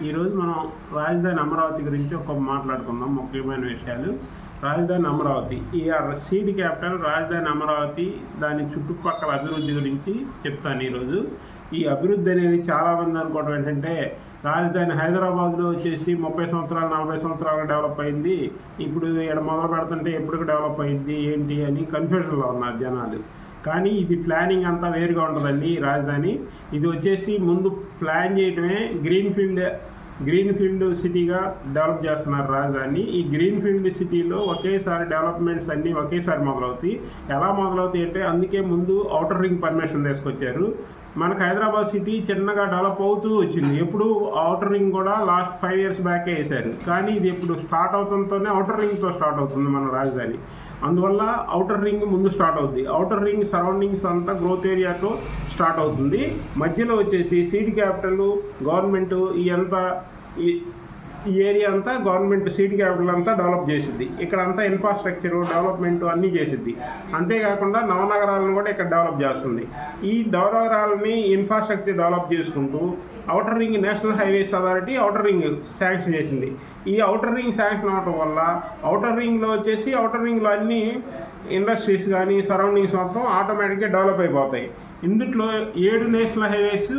ఈరోజు మనం రాజధాని అమరావతి గురించి మాట్లాడుకుందాం. ముఖ్యమైన విషయాలు. రాజధాని అమరావతి ఈ సీడ్ క్యాపిటల్ రాజధాని అమరావతి, దాని చుట్టుపక్కల అభివృద్ధి గురించి చెప్తాను ఈరోజు. ఈ అభివృద్ధి అనేది చాలామంది అనుకోవడం ఏంటంటే రాజధాని హైదరాబాద్లో వచ్చేసి 30 సంవత్సరాలు 40 సంవత్సరాలు డెవలప్ అయింది, ఇప్పుడు ఇక్కడ మొదలు పెడుతుంటే ఎప్పటికి డెవలప్ అయింది ఏంటి అని కన్ఫ్యూజన్లో ఉన్నారు జనాలు. కానీ ఇది ప్లానింగ్ అంతా వేరుగా ఉంటుందండి. ఈ రాజధాని ఇది వచ్చేసి ముందు ప్లాన్ చేయటమే గ్రీన్ఫీల్డ్ సిటీగా డెవలప్ చేస్తున్నారు రాజధాని. ఈ గ్రీన్ఫీల్డ్ సిటీలో ఒకేసారి డెవలప్మెంట్స్ అన్నీ ఒకేసారి మొదలవుతాయి. ఎలా మొదలవుతాయి అంటే అందుకే ముందు ఔటర్ రింగ్ పర్మిషన్ తీసుకొచ్చారు. మనకు హైదరాబాద్ సిటీ చిన్నగా డెవలప్ అవుతూ వచ్చింది. ఎప్పుడు ఔటర్ రింగ్ కూడా లాస్ట్ 5 years బ్యాకే వేశారు. కానీ ఇది ఇప్పుడు స్టార్ట్ అవుతుంటేనే ఔటర్ రింగ్తో స్టార్ట్ అవుతుంది మన రాజధాని. అందువల్ల ఔటర్ రింగ్ ముందు స్టార్ట్ అవుతుంది. ఔటర్ రింగ్ సరౌండింగ్స్ అంతా గ్రోత్ ఏరియాతో స్టార్ట్ అవుతుంది. మధ్యలో వచ్చేసి సీడ్ క్యాపిటల్ గవర్నమెంట్ ఈ ఏరియా అంతా గవర్నమెంట్ సీడ్ క్యాపిటల్ అంతా డెవలప్ చేసిద్ది. ఇక్కడ అంతా ఇన్ఫ్రాస్ట్రక్చర్ డెవలప్మెంట్ అన్నీ చేసిద్ది. అంతేకాకుండా నవనగరాలను కూడా ఇక్కడ డెవలప్ చేస్తుంది. ఈ నవనగరాలని ఇన్ఫ్రాస్ట్రక్చర్ డెవలప్ చేసుకుంటూ outer ring national highways authority outer ring sanction చేసింది. ఈ ఔటర్ రింగ్ శాంక్షన్ అవడం వల్ల ఔటర్ రింగ్లో అన్ని ఇండస్ట్రీస్ కానీ సరౌండింగ్స్ మొత్తం ఆటోమేటిక్గా డెవలప్ అయిపోతాయి. ఇందులో 7 national highways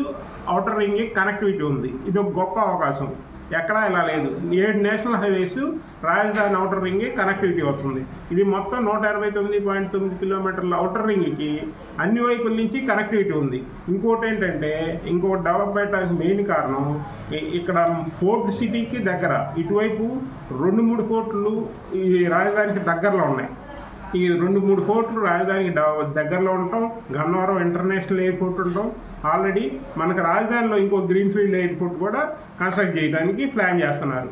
outer ring connectivity ఉంది. ఇది ఒక గొప్ప అవకాశం. ఎక్కడా ఇలా లేదు. 7 నేషనల్ హైవేస్ రాజధాని ఔటర్ రింగ్ కనెక్టివిటీ వస్తుంది. ఇది మొత్తం 189.9 కిలోమీటర్ల ఔటర్ రింగ్కి అన్ని వైపుల నుంచి కనెక్టివిటీ ఉంది. ఇంకోటి ఏంటంటే డెవలప్ అయ్యడానికి మెయిన్ కారణం ఇక్కడ ఫోర్ట్ సిటీకి దగ్గర, ఇటువైపు 2-3 పోర్టులు ఈ రాజధానికి దగ్గరలో ఉన్నాయి. ఈ 2-3 పోర్టులు రాజధానికి దగ్గరలో ఉండటం, గన్నవరం ఇంటర్నేషనల్ ఎయిర్పోర్ట్ ఉండటం, ఆల్రెడీ మనకు రాజధానిలో ఇంకో గ్రీన్ఫీల్డ్ ఎయిర్పోర్ట్ కూడా కన్స్ట్రక్ట్ చేయడానికి ప్లాన్ చేస్తున్నారు.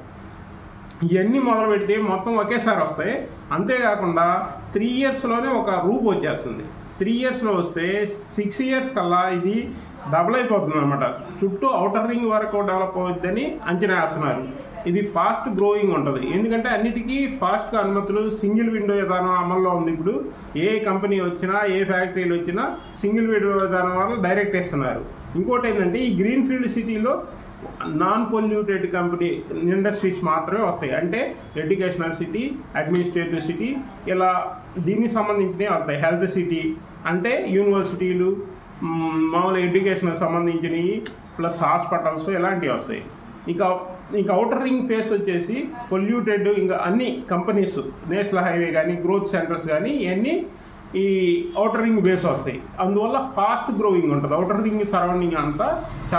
ఇవన్నీ మొదలు పెడితే మొత్తం ఒకేసారి వస్తాయి. అంతేకాకుండా 3 yearsలోనే ఒక రూప్ వచ్చేస్తుంది. 3 yearsలో వస్తే 6 years కల్లా ఇది డబుల్ అయిపోతుంది అనమాట. చుట్టూ ఔటర్ రింగ్ వరకు డెవలప్ అవుతుందని అంచనా వేస్తున్నారు. ఇది ఫాస్ట్ గ్రోయింగ్ ఉంటుంది. ఎందుకంటే అన్నిటికీ ఫాస్ట్గా అనుమతులు, సింగిల్ విండో విధానం అమల్లో ఉంది. ఇప్పుడు ఏ కంపెనీ వచ్చినా ఏ ఫ్యాక్టరీలు వచ్చినా సింగిల్ విండో విధానం వల్ల డైరెక్ట్ ఇస్తున్నారు. ఇంకోటి ఏంటంటే ఈ గ్రీన్ఫీల్డ్ సిటీలో నాన్ పొల్యూటెడ్ కంపెనీ ఇండస్ట్రీస్ మాత్రమే వస్తాయి. అంటే ఎడ్యుకేషనల్ సిటీ, అడ్మినిస్ట్రేటివ్ సిటీ, ఇలా దీనికి సంబంధించినవి వస్తాయి. హెల్త్ సిటీ అంటే యూనివర్సిటీలు, మామూలు ఎడ్యుకేషన్కి సంబంధించినవి, ప్లస్ హాస్పిటల్స్ ఇలాంటివి వస్తాయి. ఇంకా ఔటర్ రింగ్ ఫేస్ వచ్చేసి పొల్యూటెడ్, ఇంకా అన్ని కంపెనీస్, నేషనల్ హైవే కానీ గ్రోత్ సెంటర్స్ కానీ ఇవన్నీ ఈ ఔటర్ రింగ్ బేస్ వస్తాయి. అందువల్ల ఫాస్ట్ గ్రోయింగ్ ఉంటుంది. ఔటర్ రింగ్ సరౌండింగ్ అంతా